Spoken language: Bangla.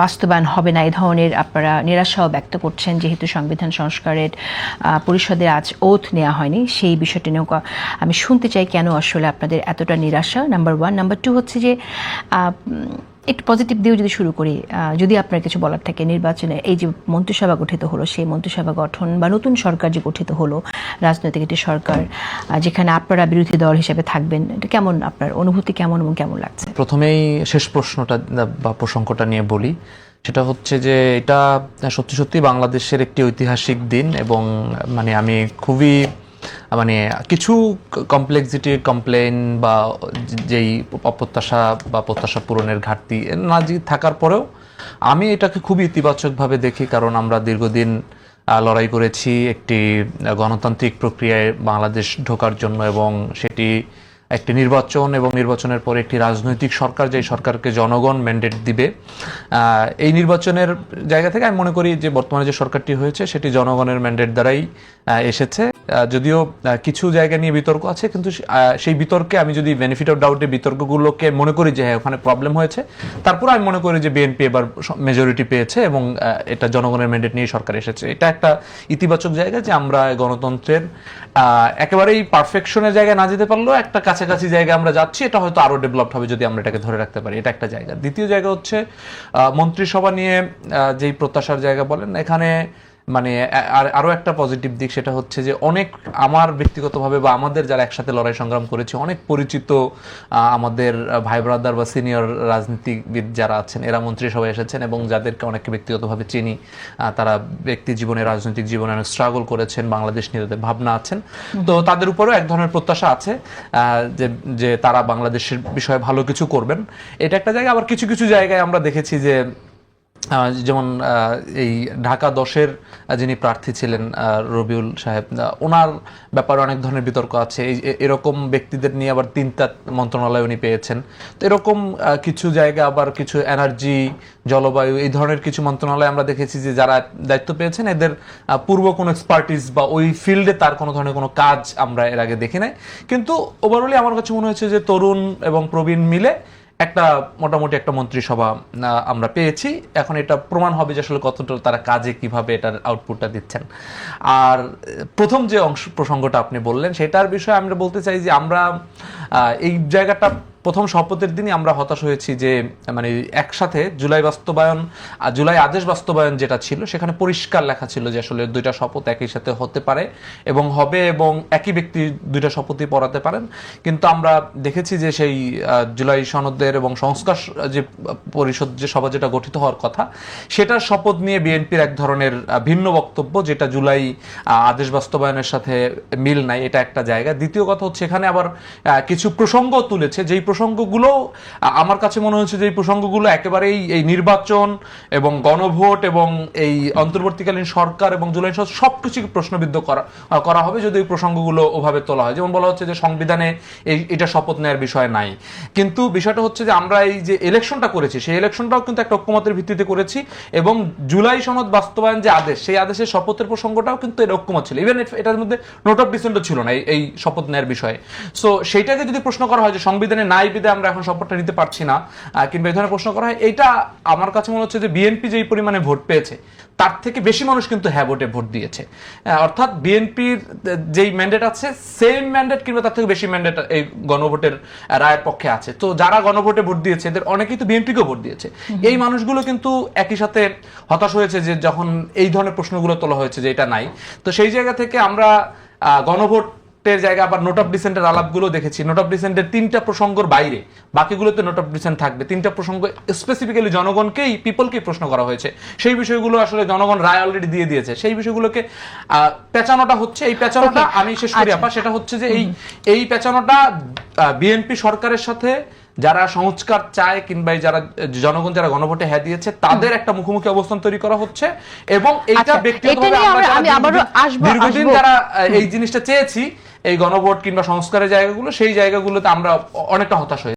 বাস্তবায়ন হবে না এই ধরনের আপনারা নিরাশাও ব্যক্ত করছেন, যেহেতু সংবিধান সংস্কারের পরিষদে আজ ওথ নেওয়া হয়নি। সেই বিষয়টি নিয়েও আমি শুনতে চাই কেন আসলে আপনাদের এতটা নিরাশা, নাম্বার ওয়ান। নাম্বার টু হচ্ছে যে একটু পজিটিভ দিয়েও যদি শুরু করি, যদি আপনার কিছু বলার থাকে নির্বাচনে এই যে মন্ত্রিসভা গঠিত হলো, সেই মন্ত্রিসভা গঠন বা নতুন সরকার যে গঠিত হলো, রাজনৈতিক একটি সরকার যেখানে আপনারা বিরোধী দল হিসেবে থাকবেন, এটা কেমন, আপনার অনুভূতি কেমন এবং কেমন লাগছে? প্রথমেই শেষ প্রশ্নটা বা প্রসঙ্গটা নিয়ে বলি, সেটা হচ্ছে যে এটা সত্যি সত্যি বাংলাদেশের একটি ঐতিহাসিক দিন এবং আমি খুবই কিছু কমপ্লেক্সিটি কমপ্লেন বা যেই অপ্রত্যাশা বা প্রত্যাশা পূরণের ঘাটতি নাজি থাকার পরেও আমি এটাকে খুবই ইতিবাচকভাবে দেখি, কারণ আমরা দীর্ঘদিন লড়াই করেছি একটি গণতান্ত্রিক প্রক্রিয়ায় বাংলাদেশ ঢোকার জন্য, এবং সেটি একটি নির্বাচন এবং নির্বাচনের পরে একটি রাজনৈতিক সরকার, যে সরকারকে জনগণ ম্যান্ডেট দিবে। এই নির্বাচনের জায়গা থেকে আমি মনে করি যে বর্তমানে যে সরকারটি হয়েছে সেটি জনগণের ম্যান্ডেট দ্বারাই এসেছে। যদিও কিছু জায়গা নিয়ে বিতর্ক আছে, কিন্তু সেই বিতর্কে আমি যদি বেনিফিট অফ ডাউটের বিতর্কগুলোকে মনে করি যে হ্যাঁ ওখানে প্রবলেম হয়েছে, তারপর আমি মনে করি যে বিএনপি এবার মেজরিটি পেয়েছে এবং এটা জনগণের ম্যান্ডেট নিয়ে সরকার এসেছে। এটা একটা ইতিবাচক জায়গা যে আমরা গণতন্ত্রের একেবারেই পারফেকশনের জায়গায় না যেতে পারলেও একটা কাছাকাছি জায়গায় আমরা যাচ্ছি। এটা হয়তো আরো ডেভেলপড হবে যদি আমরা এটাকে ধরে রাখতে পারি। এটা একটা জায়গা। দ্বিতীয় জায়গা হচ্ছে মন্ত্রিসভা নিয়ে যেই প্রত্যাশার জায়গা বলেন, এখানে আরো একটা পজিটিভ দিক, সেটা হচ্ছে যে অনেক আমার ব্যক্তিগতভাবে বা আমাদের যারা একসাথে লড়াই সংগ্রাম করেছি, অনেক পরিচিত আমাদের ভাই ব্রাদার বা সিনিয়র রাজনীতিবিদ যারা আছেন, এরা মন্ত্রিসভায় এসেছেন এবং যাদেরকে অনেককে ব্যক্তিগতভাবে চিনি, তারা ব্যক্তি জীবনে রাজনৈতিক জীবনে অনেক স্ট্রাগল করেছেন, বাংলাদেশ নিয়ে তাদের ভাবনা আছেন। তো তাদের উপরেও এক ধরনের প্রত্যাশা আছে যে তারা বাংলাদেশের বিষয়ে ভালো কিছু করবেন। এটা একটা জায়গা। আবার কিছু কিছু জায়গায় আমরা দেখেছি যে যেমন এই ঢাকা 10-এর যিনি প্রার্থী ছিলেন রবিউল সাহেব, ওনার ব্যাপারে অনেক ধরনের বিতর্ক আছে। এরকম ব্যক্তিদের নিয়ে আবার 3টা মন্ত্রণালয় উনি পেয়েছেন। তো এরকম কিছু জায়গা, আবার কিছু এনার্জি, জলবায়ু, এই ধরনের কিছু মন্ত্রণালয় আমরা দেখেছি যে যারা দায়িত্ব পেয়েছেন এদের পূর্ব কোনো এক্সপার্টিস বা ওই ফিল্ডে তার কোনো ধরনের কোনো কাজ আমরা এর আগে দেখি নাই। কিন্তু ওভারঅলি আমার কাছে মনে হয়েছে যে তরুণ এবং প্রবীণ মিলে একটা মোটামুটি একটা মন্ত্রিসভা আমরা পেয়েছি। এখন এটা প্রমাণ হবে যে আসলে কতটা তারা কাজে কিভাবে এটার আউটপুটটা দিচ্ছেন। আর প্রথম যে প্রসঙ্গটা আপনি বললেন সেটার বিষয়ে আমরা বলতে চাই যে আমরা এই জায়গাটা প্রথম শপথের দিনই আমরা হতাশ হয়েছি যে একসাথে জুলাই আদেশ বাস্তবায়ন যেটা ছিল সেখানে পরিষ্কার লেখা ছিল যে আসলে 2টা শপথ একই সাথে হতে পারে এবং হবে, এবং একই ব্যক্তি 2টা শপথই পড়াতে পারেন। কিন্তু আমরা দেখেছি যে সেই জুলাই সনদের এবং সংস্কার যে পরিষদ যে সভা যেটা গঠিত হওয়ার কথা, সেটার শপথ নিয়ে বিএনপির এক ধরনের ভিন্ন বক্তব্য, যেটা জুলাই আদেশ বাস্তবায়নের সাথে মিল নাই। এটা একটা জায়গা। দ্বিতীয় কথা হচ্ছে এখানে আবার কিছু প্রসঙ্গ তুলেছে, যেই প্রসঙ্গগুলো আমার কাছে মনে হচ্ছে যে এই প্রসঙ্গগুলো একেবারেই এই নির্বাচন এবং গণভোট এবং এই অন্তর্বর্তীকালীন সরকার এবং জুলাই সবকিছুকে প্রশ্নবিদ্ধ করা হবে যদি এই প্রসঙ্গগুলো ওভাবে তোলা হয়। যেমন বলা হচ্ছে যে সংবিধানে এটা শপথ নেওয়ার বিষয় নাই, কিন্তু বিষয়টা হচ্ছে যে আমরা এই যে ইলেকশনটা করেছি সেই ইলেকশনটাও কিন্তু একটা ঐক্যমতের ভিত্তিতে করেছি, এবং জুলাই সনদ বাস্তবায়ন যে আদেশ, সেই আদেশের শপথের প্রসঙ্গটাও কিন্তু এর ঐক্যমত ছিল। ইভেন এটার মধ্যে নোট অফ ডিসেন্টও ছিল না এই শপথ নেওয়ার বিষয়ে। সো সেইটাকে যদি প্রশ্ন করা হয় যে সংবিধানে নাই বিধে আমরা এখন শপথটা নিতে পারছি না, কিংবা এই ধরনের প্রশ্ন করা হয়, এটা আমার কাছে মনে হচ্ছে যে বিএনপি যেই পরিমাণে ভোট পেয়েছে তার থেকে বেশি মানুষ কিন্তু হ্যাঁ ভোটে ভোট দিয়েছে। অর্থাৎ বিএনপির যেই ম্যান্ডেট আছে সেম ম্যান্ডেট কিংবা তার থেকে বেশি ম্যান্ডেট এই গণভোটের রায়ের পক্ষে আছে। তো যারা গণভোটে ভোট দিয়েছে এদের অনেকেই তো বিএনপিকেও ভোট দিয়েছে। এই মানুষগুলো কিন্তু একই সাথে হতাশ হয়েছে যে যখন এই ধরনের প্রশ্নগুলো তোলা হয়েছে যে এটা নাই। তো সেই জায়গা থেকে আমরা গণভোট জায়গা আবার নোট অফ ডিসেন্টের আলাপগুলো দেখেছি। নোট অফ ডিসেন্টের 3টা প্রসঙ্গের বাইরে বাকিগুলোতে নোট অফ ডিসেন্ট থাকবে। 3টা প্রসঙ্গ স্পেসিফিক্যালি জনগণকেই, পিপলকেই প্রশ্ন করা হয়েছে। সেই বিষয়গুলো আসলে জনগণ রায় অলরেডি দিয়ে দিয়েছে। সেই বিষয়গুলোকে পেঁচানোটা হচ্ছে, এই পেঁচানোটা আমি শেষ করি আপা, সেটা হচ্ছে যে এই পেঁচানোটা বিএনপি সরকারের সাথে যারা সংস্কার চায় কিংবা যারা জনগণ যারা গণভোটে হ্যাঁ দিয়েছে তাদের একটা মুখোমুখি অবস্থান তৈরি করা হচ্ছে। এবং এইটা ব্যক্তিগতভাবে দীর্ঘদিন যারা এই জিনিসটা চেয়েছি, এই গণভোট কিংবা সংস্কারের জায়গাগুলো, সেই জায়গাগুলোতে আমরা অনেকটা হতাশ হয়েছি।